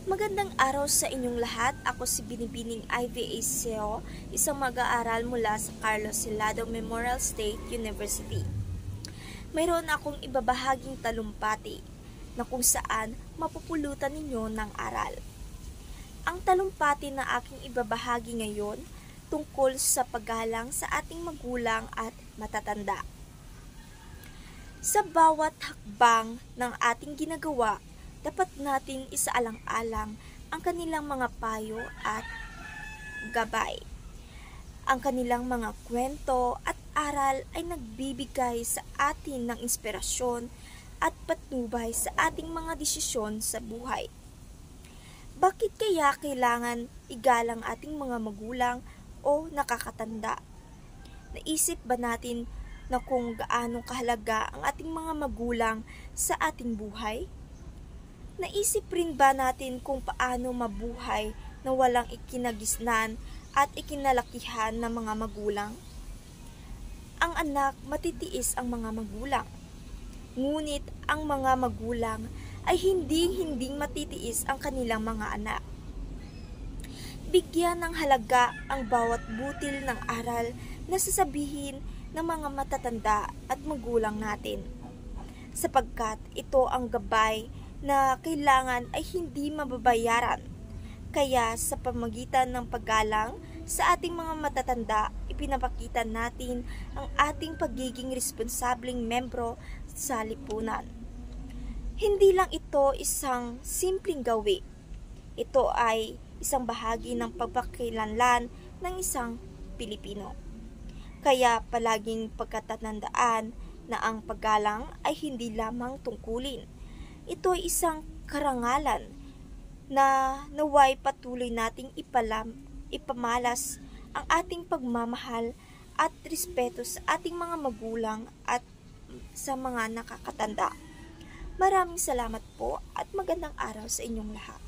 Magandang araw sa inyong lahat. Ako si Binibining Ivy Aceo, isang mag-aaral mula sa Carlos Hilado Memorial State University. Mayroon akong ibabahaging talumpati na kung saan mapupulutan ninyo ng aral. Ang talumpati na aking ibabahagi ngayon tungkol sa paggalang sa ating magulang at matatanda. Sa bawat hakbang ng ating ginagawa, dapat nating isaalang-alang ang kanilang mga payo at gabay. Ang kanilang mga kwento at aral ay nagbibigay sa atin ng inspirasyon at patnubay sa ating mga desisyon sa buhay. Bakit kaya kailangan igalang ating mga magulang o nakakatanda? Naisip ba natin na kung gaano kahalaga ang ating mga magulang sa ating buhay? Naisip rin ba natin kung paano mabuhay na walang ikinagisnan at ikinalakihan ng mga magulang? Ang anak matitiis ang mga magulang. Ngunit ang mga magulang ay hindi matitiis ang kanilang mga anak. Bigyan ng halaga ang bawat butil ng aral na sasabihin ng mga matatanda at magulang natin, sapagkat ito ang gabay na kailangan ay hindi mababayaran. Kaya sa pamagitan ng paggalang sa ating mga matatanda, ipinapakita natin ang ating pagiging responsableng membro sa lipunan. Hindi lang ito isang simpleng gawi. Ito ay isang bahagi ng pagpakilanlan ng isang Pilipino. Kaya palaging pagkatatandaan na ang paggalang ay hindi lamang tungkulin. Ito ay isang karangalan na naway patuloy nating ipamalas ang ating pagmamahal at respeto sa ating mga magulang at sa mga nakakatanda. Maraming salamat po at magandang araw sa inyong lahat.